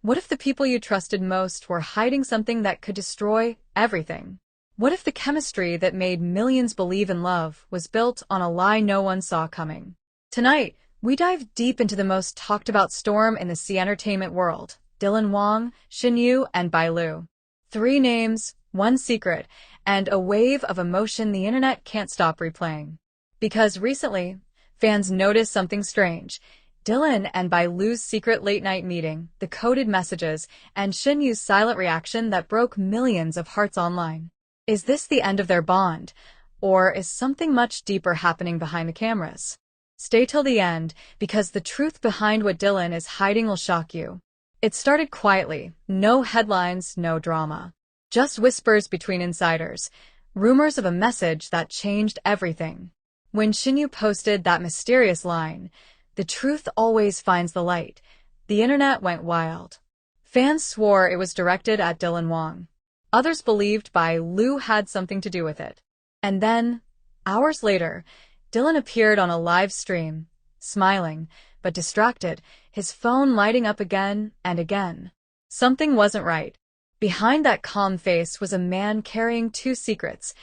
What if the people you trusted most were hiding something that could destroy everything? What if the chemistry that made millions believe in love was built on a lie no one saw coming? Tonight, we dive deep into the most talked about storm in the sea entertainment world: Dylan Wang, Shen Yue, and Bai Lu. Three names, one secret, and a wave of emotion the internet can't stop replaying. Because recently, fans noticed something strange. Dylan and Bai Lu's secret late-night meeting, the coded messages, and Shen Yue's silent reaction that broke millions of hearts online. Is this the end of their bond, or is something much deeper happening behind the cameras? Stay till the end, because the truth behind what Dylan is hiding will shock you. It started quietly, no headlines, no drama. Just whispers between insiders, rumors of a message that changed everything. When Shen Yue posted that mysterious line, "The truth always finds the light," the internet went wild. Fans swore it was directed at Dylan Wang. Others believed Bai Lu had something to do with it. And then, hours later, Dylan appeared on a live stream, smiling, but distracted, his phone lighting up again and again. Something wasn't right. Behind that calm face was a man carrying two secrets,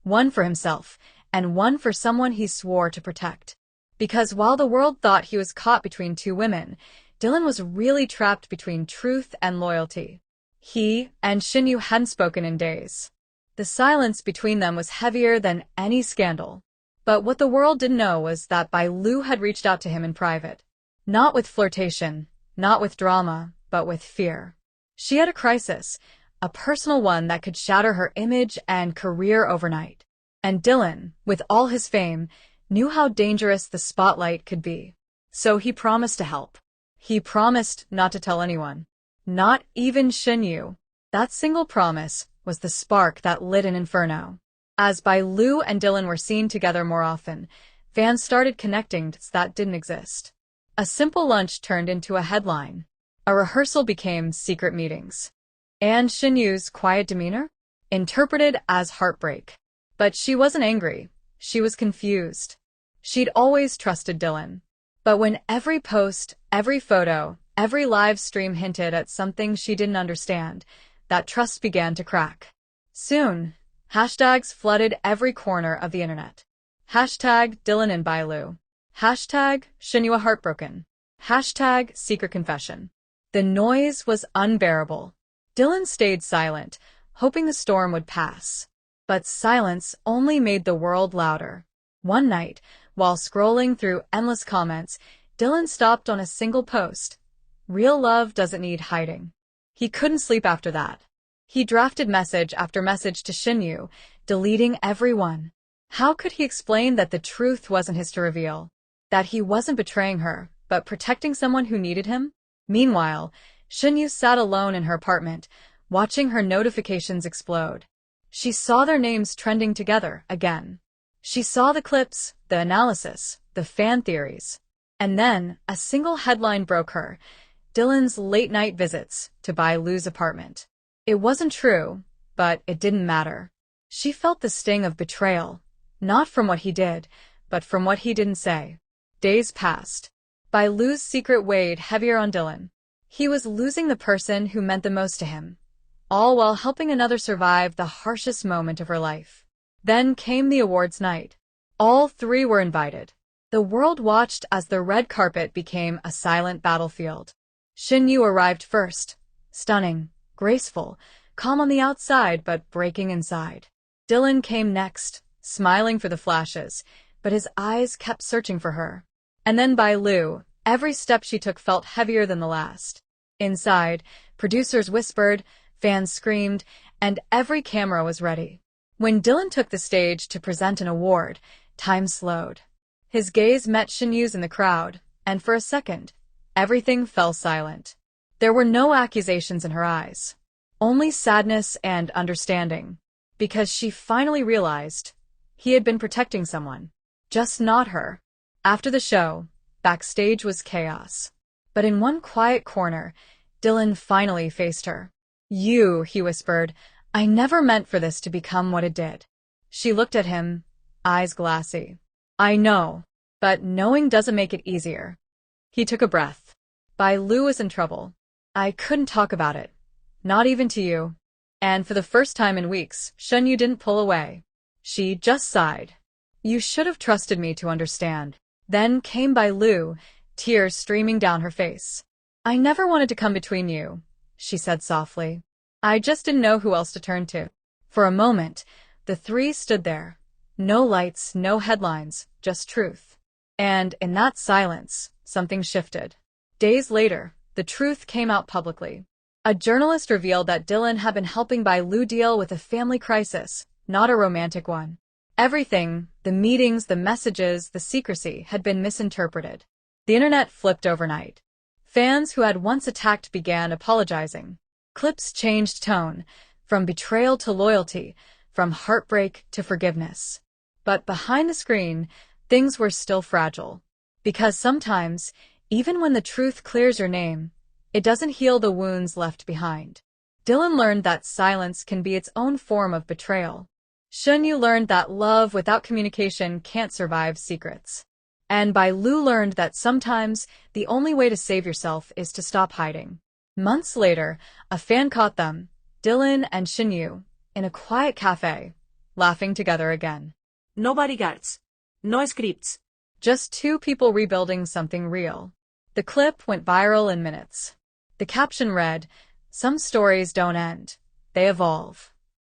one for himself and one for someone he swore to protect. Because while the world thought he was caught between two women, Dylan was really trapped between truth and loyalty. He and Shen Yue hadn't spoken in days. The silence between them was heavier than any scandal. But what the world didn't know was that Bai Lu had reached out to him in private. Not with flirtation, not with drama, but with fear. She had a crisis, a personal one that could shatter her image and career overnight. And Dylan, with all his fame, knew how dangerous the spotlight could be. So he promised to help. He promised not to tell anyone. Not even Shen Yue. That single promise was the spark that lit an inferno. As Bai Lu and Dylan were seen together more often, fans started connecting dots that didn't exist. A simple lunch turned into a headline. A rehearsal became secret meetings. And Shen Yue's quiet demeanor? Interpreted as heartbreak. But she wasn't angry. She was confused. She'd always trusted Dylan. But when every post, every photo, every live stream hinted at something she didn't understand, that trust began to crack. Soon, hashtags flooded every corner of the internet. Hashtag Dylan and Bai Lu. Hashtag Shen Yue heartbroken. Hashtag secret confession. The noise was unbearable. Dylan stayed silent, hoping the storm would pass. But silence only made the world louder. One night, while scrolling through endless comments, Dylan stopped on a single post. "Real love doesn't need hiding." He couldn't sleep after that. He drafted message after message to Shen Yue, deleting every one. How could he explain that the truth wasn't his to reveal? That he wasn't betraying her, but protecting someone who needed him? Meanwhile, Shen Yue sat alone in her apartment, watching her notifications explode. She saw their names trending together again. She saw the clips, the analysis, the fan theories. And then, a single headline broke her: Dylan's late-night visits to Bai Lu's apartment. It wasn't true, but it didn't matter. She felt the sting of betrayal, not from what he did, but from what he didn't say. Days passed. Bai Lu's secret weighed heavier on Dylan. He was losing the person who meant the most to him, all while helping another survive the harshest moment of her life. Then came the awards night. All three were invited. The world watched as the red carpet became a silent battlefield. Shen Yue arrived first, stunning, graceful, calm on the outside but breaking inside. Dylan came next, smiling for the flashes, but his eyes kept searching for her. And then Bai Lu, every step she took felt heavier than the last. Inside, producers whispered, fans screamed, and every camera was ready. When Dylan took the stage to present an award, time slowed. His gaze met Shen Yue's in the crowd, and for a second, everything fell silent. There were no accusations in her eyes, only sadness and understanding, because she finally realized he had been protecting someone, just not her. After the show, backstage was chaos. But in one quiet corner, Dylan finally faced her. "You," he whispered, "I never meant for this to become what it did." She looked at him, eyes glassy. "I know, but knowing doesn't make it easier." He took a breath. Bai Lu was in trouble. I couldn't talk about it. Not even to you. And for the first time in weeks, Shen Yue didn't pull away. She just sighed. You should have trusted me to understand. Then came Bai Lu, tears streaming down her face. I never wanted to come between you, she said softly. I just didn't know who else to turn to. For a moment, the three stood there. No lights, no headlines, just truth. And in that silence, something shifted. Days later, the truth came out publicly. A journalist revealed that Dylan had been helping Bai Lu deal with a family crisis, not a romantic one. Everything, the meetings, the messages, the secrecy, had been misinterpreted. The internet flipped overnight. Fans who had once attacked began apologizing. Clips changed tone, from betrayal to loyalty, from heartbreak to forgiveness. But behind the screen, things were still fragile. Because sometimes, even when the truth clears your name, it doesn't heal the wounds left behind. Dylan learned that silence can be its own form of betrayal. Shen Yue learned that love without communication can't survive secrets. And Bai Lu learned that sometimes the only way to save yourself is to stop hiding. Months later, a fan caught them, Dylan and Shen Yue, in a quiet cafe, laughing together again. No bodyguards. No scripts. Just two people rebuilding something real. The clip went viral in minutes. The caption read, "Some stories don't end. They evolve."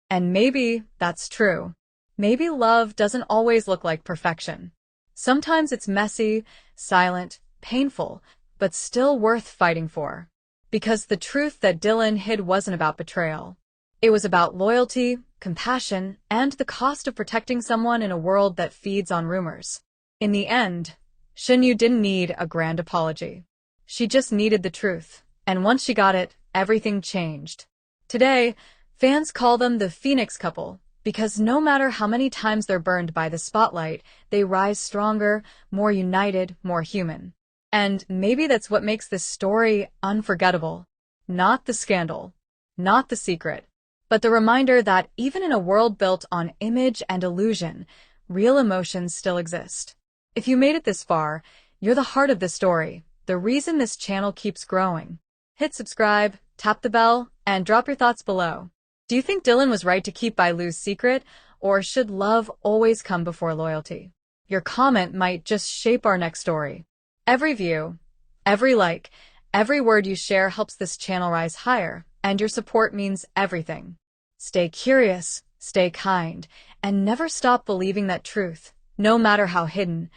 And maybe that's true. Maybe love doesn't always look like perfection. Sometimes it's messy, silent, painful, but still worth fighting for. Because the truth that Dylan hid wasn't about betrayal. It was about loyalty, compassion, and the cost of protecting someone in a world that feeds on rumors. In the end, Shen Yue didn't need a grand apology. She just needed the truth. And once she got it, everything changed. Today, fans call them the Phoenix couple, because no matter how many times they're burned by the spotlight, they rise stronger, more united, more human. And maybe that's what makes this story unforgettable. Not the scandal, not the secret, but the reminder that even in a world built on image and illusion, real emotions still exist. If you made it this far, you're the heart of the story, the reason this channel keeps growing. Hit subscribe, tap the bell, and drop your thoughts below. Do you think Dylan was right to keep Bai Lu's secret, or should love always come before loyalty? Your comment might just shape our next story. Every view, every like, every word you share helps this channel rise higher, and your support means everything. Stay curious, stay kind, and never stop believing that truth, no matter how hidden,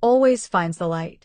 always finds the light.